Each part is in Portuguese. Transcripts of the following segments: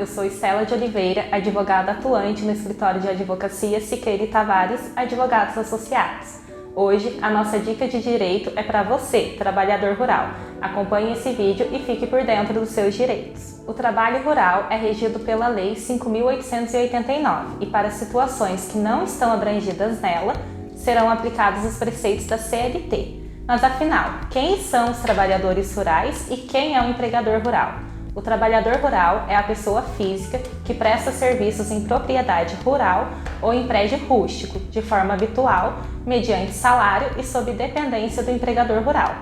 eu sou Estela de Oliveira, advogada atuante no escritório de advocacia Siqueira e Tavares, advogados associados. Hoje, a nossa dica de direito é para você, trabalhador rural. Acompanhe esse vídeo e fique por dentro dos seus direitos. O trabalho rural é regido pela Lei 5.889 e para situações que não estão abrangidas nela, serão aplicados os preceitos da CLT. Mas afinal, quem são os trabalhadores rurais e quem é o empregador rural? O trabalhador rural é a pessoa física que presta serviços em propriedade rural ou em prédio rústico, de forma habitual, mediante salário e sob dependência do empregador rural.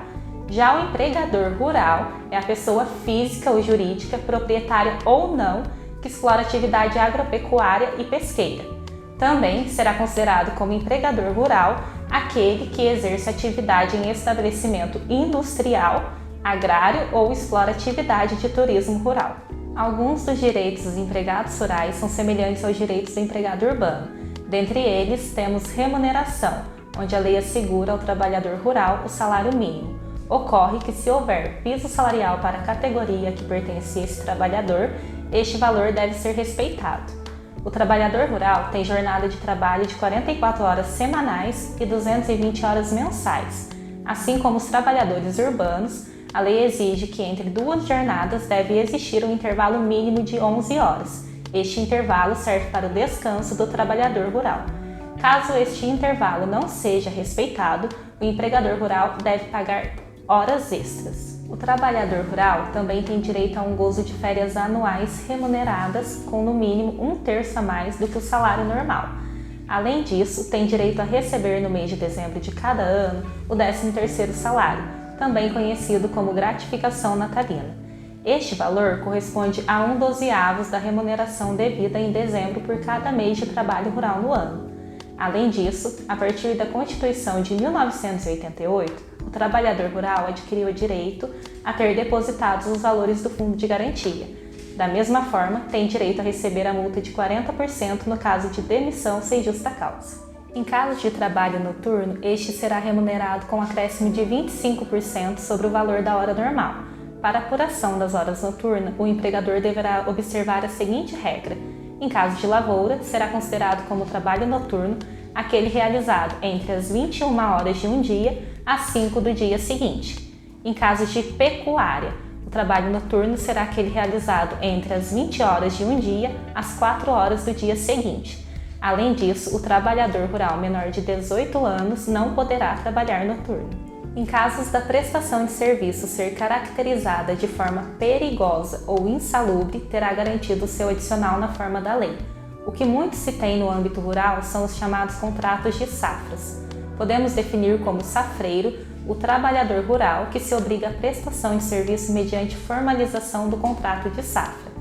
Já o empregador rural é a pessoa física ou jurídica, proprietária ou não, que explora atividade agropecuária e pesqueira. Também será considerado como empregador rural aquele que exerce atividade em estabelecimento industrial, agrário ou explora atividade de turismo rural. Alguns dos direitos dos empregados rurais são semelhantes aos direitos do empregado urbano. Dentre eles, temos remuneração, onde a lei assegura ao trabalhador rural o salário mínimo. Ocorre que, se houver piso salarial para a categoria que pertence a esse trabalhador, este valor deve ser respeitado. O trabalhador rural tem jornada de trabalho de 44 horas semanais e 220 horas mensais. Assim como os trabalhadores urbanos, a lei exige que entre duas jornadas deve existir um intervalo mínimo de 11 horas. Este intervalo serve para o descanso do trabalhador rural. Caso este intervalo não seja respeitado, o empregador rural deve pagar horas extras. O trabalhador rural também tem direito a um gozo de férias anuais remuneradas com no mínimo 1/3 a mais do que o salário normal. Além disso, tem direito a receber no mês de dezembro de cada ano o 13º salário, também conhecido como gratificação natalina. Este valor corresponde a 1/12 da remuneração devida em dezembro por cada mês de trabalho rural no ano. Além disso, a partir da Constituição de 1988, o trabalhador rural adquiriu o direito a ter depositados os valores do Fundo de Garantia. Da mesma forma, tem direito a receber a multa de 40% no caso de demissão sem justa causa. Em caso de trabalho noturno, este será remunerado com acréscimo de 25% sobre o valor da hora normal. Para a apuração das horas noturnas, o empregador deverá observar a seguinte regra: em caso de lavoura, será considerado como trabalho noturno aquele realizado entre as 21 horas de um dia às 5 do dia seguinte. Em caso de pecuária, o trabalho noturno será aquele realizado entre as 20 horas de um dia às 4 horas do dia seguinte. Além disso, o trabalhador rural menor de 18 anos não poderá trabalhar noturno. Em casos da prestação de serviço ser caracterizada de forma perigosa ou insalubre, terá garantido seu adicional na forma da lei. O que muito se tem no âmbito rural são os chamados contratos de safras. Podemos definir como safreiro o trabalhador rural que se obriga à prestação de serviço mediante formalização do contrato de safra.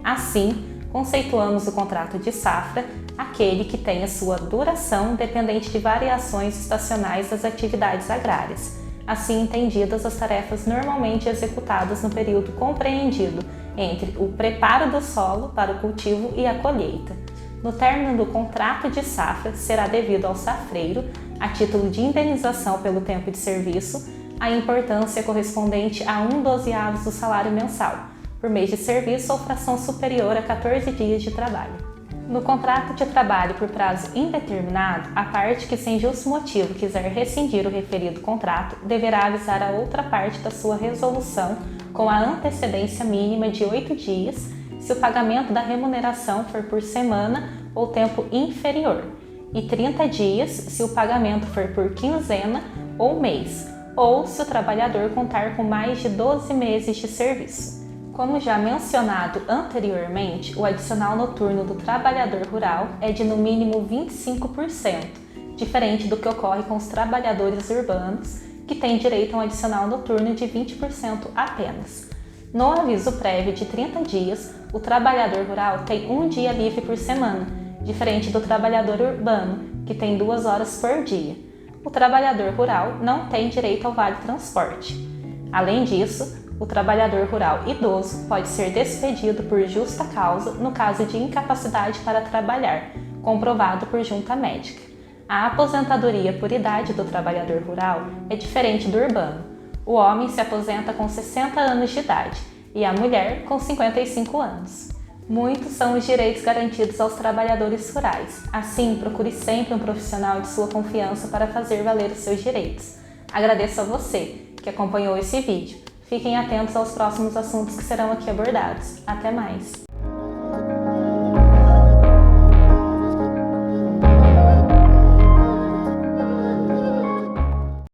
Assim, conceituamos o contrato de safra aquele que tem a sua duração dependente de variações estacionais das atividades agrárias, assim entendidas as tarefas normalmente executadas no período compreendido entre o preparo do solo para o cultivo e a colheita. No término do contrato de safra, será devido ao safreiro, a título de indenização pelo tempo de serviço, a importância correspondente a 1/12 do salário mensal, por mês de serviço ou fração superior a 14 dias de trabalho. No contrato de trabalho por prazo indeterminado, a parte que sem justo motivo quiser rescindir o referido contrato deverá avisar a outra parte da sua resolução com a antecedência mínima de 8 dias, se o pagamento da remuneração for por semana ou tempo inferior, e 30 dias se o pagamento for por quinzena ou mês, ou se o trabalhador contar com mais de 12 meses de serviço. Como já mencionado anteriormente, o adicional noturno do trabalhador rural é de no mínimo 25%, diferente do que ocorre com os trabalhadores urbanos, que têm direito a um adicional noturno de 20% apenas. No aviso prévio de 30 dias, o trabalhador rural tem um dia livre por semana, diferente do trabalhador urbano, que tem 2 horas por dia. O trabalhador rural não tem direito ao vale-transporte. Além disso, o trabalhador rural idoso pode ser despedido por justa causa no caso de incapacidade para trabalhar, comprovado por junta médica. A aposentadoria por idade do trabalhador rural é diferente do urbano. O homem se aposenta com 60 anos de idade e a mulher com 55 anos. Muitos são os direitos garantidos aos trabalhadores rurais. Assim, procure sempre um profissional de sua confiança para fazer valer os seus direitos. Agradeço a você que acompanhou esse vídeo. Fiquem atentos aos próximos assuntos que serão aqui abordados. Até mais!